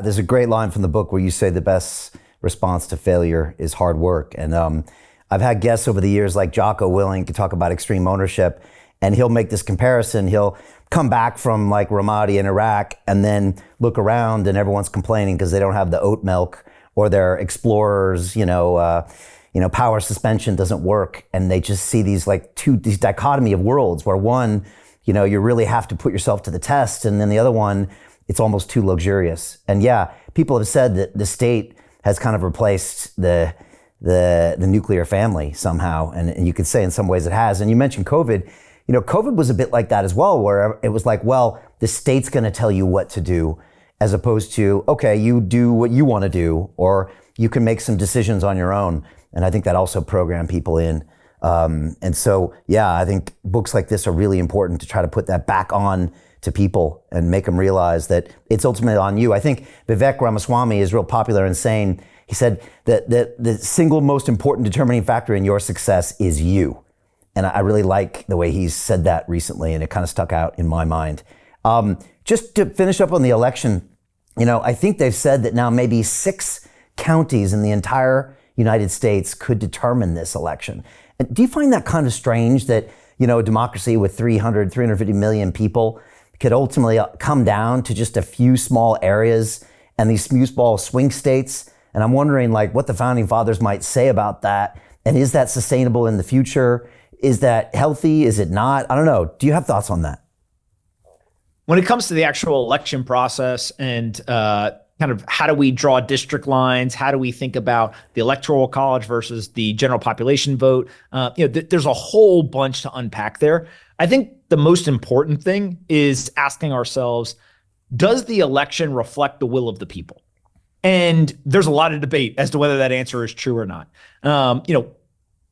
There's a great line from the book where you say the best response to failure is hard work. And I've had guests over the years like Jocko Willink to talk about extreme ownership, and he'll make this comparison. He'll come back from like Ramadi in Iraq and then look around and everyone's complaining because they don't have the oat milk, or their Explorers, power suspension doesn't work. And they just see these these dichotomy of worlds where one, you really have to put yourself to the test. And then the other one, it's almost too luxurious. And yeah, people have said that the state has kind of replaced the nuclear family somehow. And you could say in some ways it has. And you mentioned COVID. COVID was a bit like that as well, where it was like, well, the state's going to tell you what to do, as opposed to, okay, you do what you want to do, or you can make some decisions on your own. And I think that also programmed people in. And so, yeah, I think books like this are really important to try to put that back on to people and make them realize that it's ultimately on you. I think Vivek Ramaswamy is real popular in saying, he said that the single most important determining factor in your success is you. And I really like the way he's said that recently, and it kind of stuck out in my mind. Just to finish up on the election, I think they've said that now maybe 6 counties in the entire United States could determine this election. And do you find that kind of strange that, a democracy with 350 million people could ultimately come down to just a few small areas and these few small swing states? And I'm wondering what the founding fathers might say about that. And is that sustainable in the future? Is that healthy? Is it not? I don't know. Do you have thoughts on that? When it comes to the actual election process and kind of how do we draw district lines? How do we think about the electoral college versus the general population vote? There's a whole bunch to unpack there. I think the most important thing is asking ourselves, does the election reflect the will of the people? And there's a lot of debate as to whether that answer is true or not.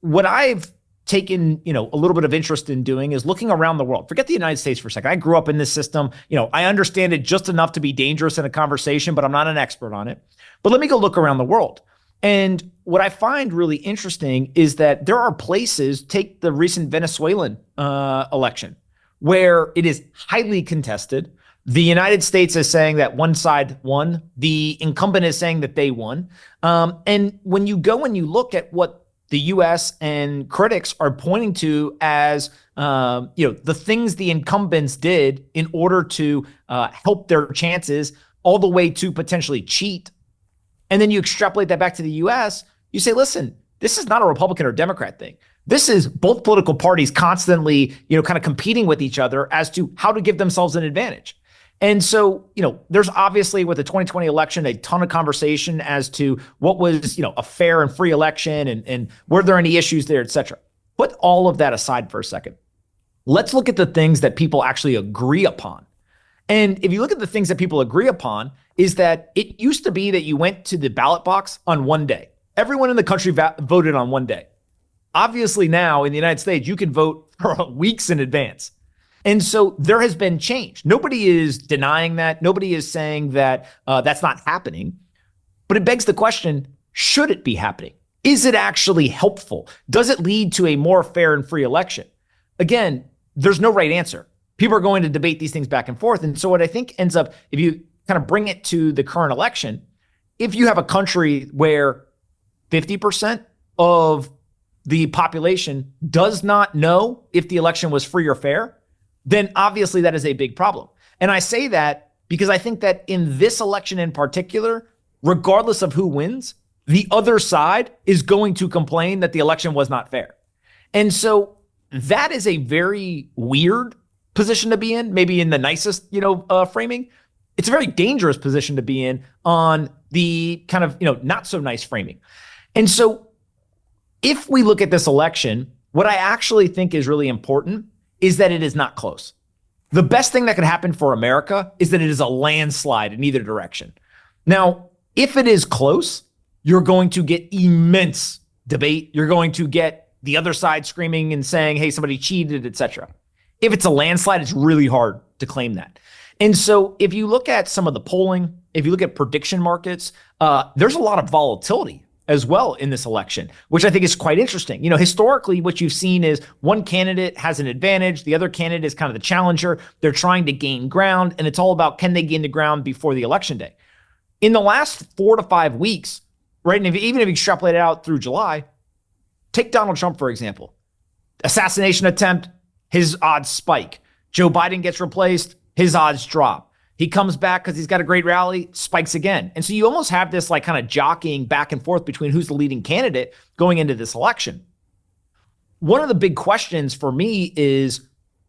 What I've taken, a little bit of interest in doing is looking around the world. Forget the United States for a second. I grew up in this system. I understand it just enough to be dangerous in a conversation, but I'm not an expert on it. But let me go look around the world. And what I find really interesting is that there are places, take the recent Venezuelan election, where it is highly contested. The United States is saying that one side won. The incumbent is saying that they won. And when you go and you look at what the U.S. and critics are pointing to as, the things the incumbents did in order to help their chances, all the way to potentially cheat. And then you extrapolate that back to the U.S., you say, listen, this is not a Republican or Democrat thing. This is both political parties constantly, kind of competing with each other as to how to give themselves an advantage. And so, there's obviously with the 2020 election, a ton of conversation as to what was, a fair and free election and were there any issues there, et cetera. Put all of that aside for a second. Let's look at the things that people actually agree upon. And if you look at the things that people agree upon, is that it used to be that you went to the ballot box on one day. Everyone in the country voted on one day. Obviously now in the United States, you can vote for weeks in advance. And so there has been change. Nobody is denying that. Nobody is saying that that's not happening. But it begs the question, should it be happening? Is it actually helpful? Does it lead to a more fair and free election? Again, there's no right answer. People are going to debate these things back and forth. And so what I think ends up, if you kind of bring it to the current election, if you have a country where 50% of the population does not know if the election was free or fair, then obviously that is a big problem. And I say that because I think that in this election in particular, regardless of who wins, the other side is going to complain that the election was not fair. And so that is a very weird position to be in, maybe in the nicest, framing. It's a very dangerous position to be in on the kind of, not so nice framing. And so if we look at this election, what I actually think is really important is that it is not close. The best thing that could happen for America is that it is a landslide in either direction. Now, if it is close, you're going to get immense debate. You're going to get the other side screaming and saying, hey, somebody cheated, et cetera. If it's a landslide, it's really hard to claim that. And so if you look at some of the polling, if you look at prediction markets, there's a lot of volatility as well in this election, which I think is quite interesting. Historically, what you've seen is one candidate has an advantage. The other candidate is kind of the challenger. They're trying to gain ground, and it's all about, can they gain the ground before the election day? In the last 4 to 5 weeks, right? And even if you extrapolate it out through July, take Donald Trump, for example. Assassination attempt, his odds spike. Joe Biden gets replaced, his odds drop. He comes back because he's got a great rally, spikes again. And so you almost have this like kind of jockeying back and forth between who's the leading candidate going into this election. One of the big questions for me is,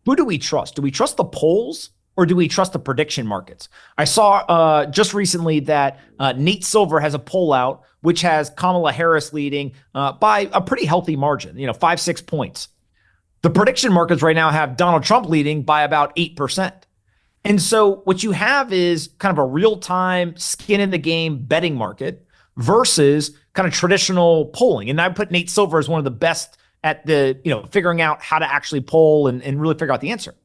who do we trust? Do we trust the polls or do we trust the prediction markets? I saw just recently that Nate Silver has a poll out, which has Kamala Harris leading by a pretty healthy margin, 5-6 points. The prediction markets right now have Donald Trump leading by about 8%. And so what you have is kind of a real-time skin in the game betting market versus kind of traditional polling. And I put Nate Silver as one of the best at the, figuring out how to actually poll and really figure out the answer.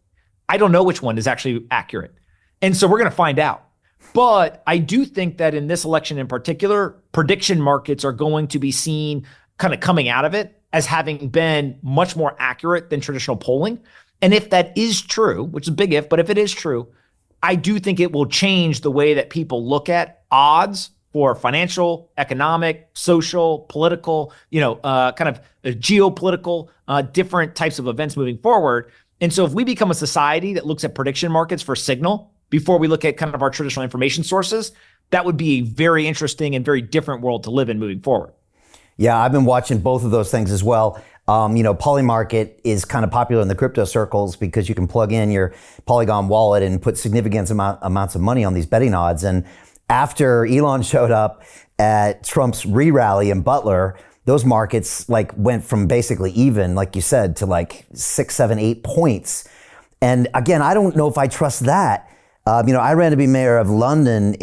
I don't know which one is actually accurate. And so we're going to find out. But I do think that in this election in particular, prediction markets are going to be seen kind of coming out of it as having been much more accurate than traditional polling. And if that is true, which is a big if, but if it is true, I do think it will change the way that people look at odds for financial, economic, social, political, kind of geopolitical, different types of events moving forward. And so if we become a society that looks at prediction markets for signal before we look at kind of our traditional information sources, that would be a very interesting and very different world to live in moving forward. Yeah, I've been watching both of those things as well. Polymarket is kind of popular in the crypto circles because you can plug in your Polygon wallet and put significant amounts of money on these betting odds. And after Elon showed up at Trump's re-rally in Butler, those markets went from basically even, like you said, to 6, 7, 8 points. And again, I don't know if I trust that. I ran to be mayor of London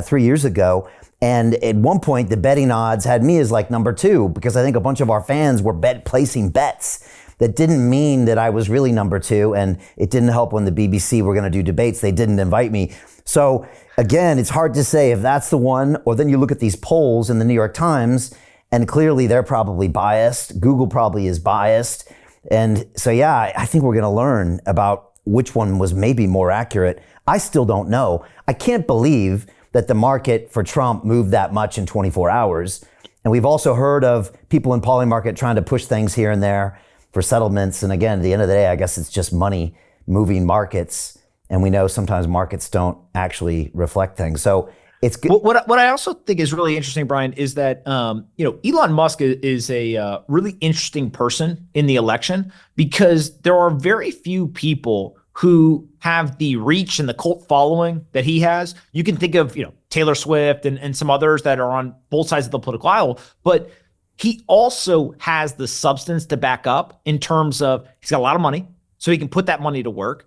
3 years ago. And at one point, the betting odds had me as number 2 because I think a bunch of our fans were placing bets that didn't mean that I was really number 2. And it didn't help when the BBC were going to do debates. They didn't invite me. So again, it's hard to say if that's the one, or then you look at these polls in the New York Times and clearly they're probably biased. Google probably is biased. And so, yeah, I think we're going to learn about which one was maybe more accurate. I still don't know. I can't believe that the market for Trump moved that much in 24 hours. And we've also heard of people in Polymarket trying to push things here and there for settlements. And again, at the end of the day, I guess it's just money moving markets. And we know sometimes markets don't actually reflect things. So it's good. What I also think is really interesting, Brian, is that, Elon Musk is a really interesting person in the election because there are very few people who have the reach and the cult following that he has. You can think of, Taylor Swift and some others that are on both sides of the political aisle, but he also has the substance to back up in terms of he's got a lot of money, so he can put that money to work.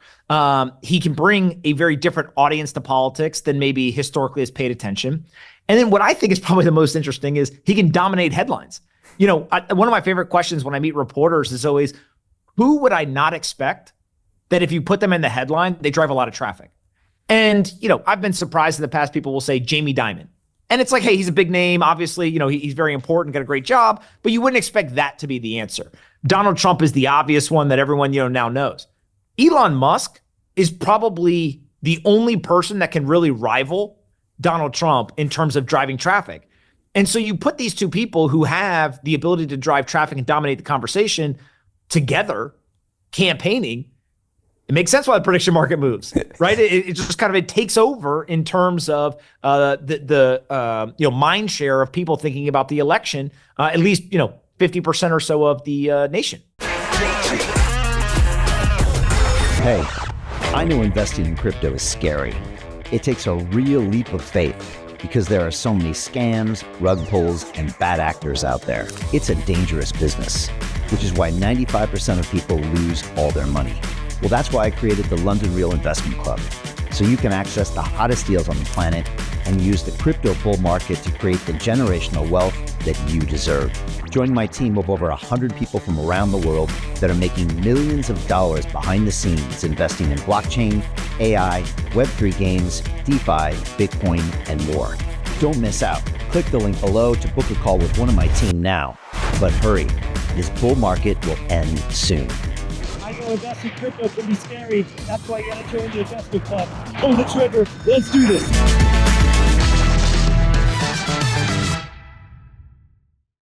He can bring a very different audience to politics than maybe historically has paid attention. And then what I think is probably the most interesting is he can dominate headlines. One of my favorite questions when I meet reporters is always, who would I not expect that if you put them in the headline, they drive a lot of traffic? And, I've been surprised in the past, people will say Jamie Dimon. And it's hey, he's a big name. Obviously, he's very important, got a great job, but you wouldn't expect that to be the answer. Donald Trump is the obvious one that everyone, now knows. Elon Musk is probably the only person that can really rival Donald Trump in terms of driving traffic. And so you put these two people who have the ability to drive traffic and dominate the conversation together, campaigning. It makes sense why the prediction market moves, right? It just kind of, it takes over in terms of the mind share of people thinking about the election, at least 50% or so of the nation. Hey, I know investing in crypto is scary. It takes a real leap of faith because there are so many scams, rug pulls, and bad actors out there. It's a dangerous business, which is why 95% of people lose all their money. Well, that's why I created the London Real Investment Club, so you can access the hottest deals on the planet and use the crypto bull market to create the generational wealth that you deserve. Join my team of over 100 people from around the world that are making millions of dollars behind the scenes investing in blockchain, AI, Web3 games, DeFi, Bitcoin, and more. Don't miss out. Click the link below to book a call with one of my team now. But hurry, this bull market will end soon. I know investing in crypto can be scary. That's why you gotta join the investment club. Pull the trigger. Let's do this.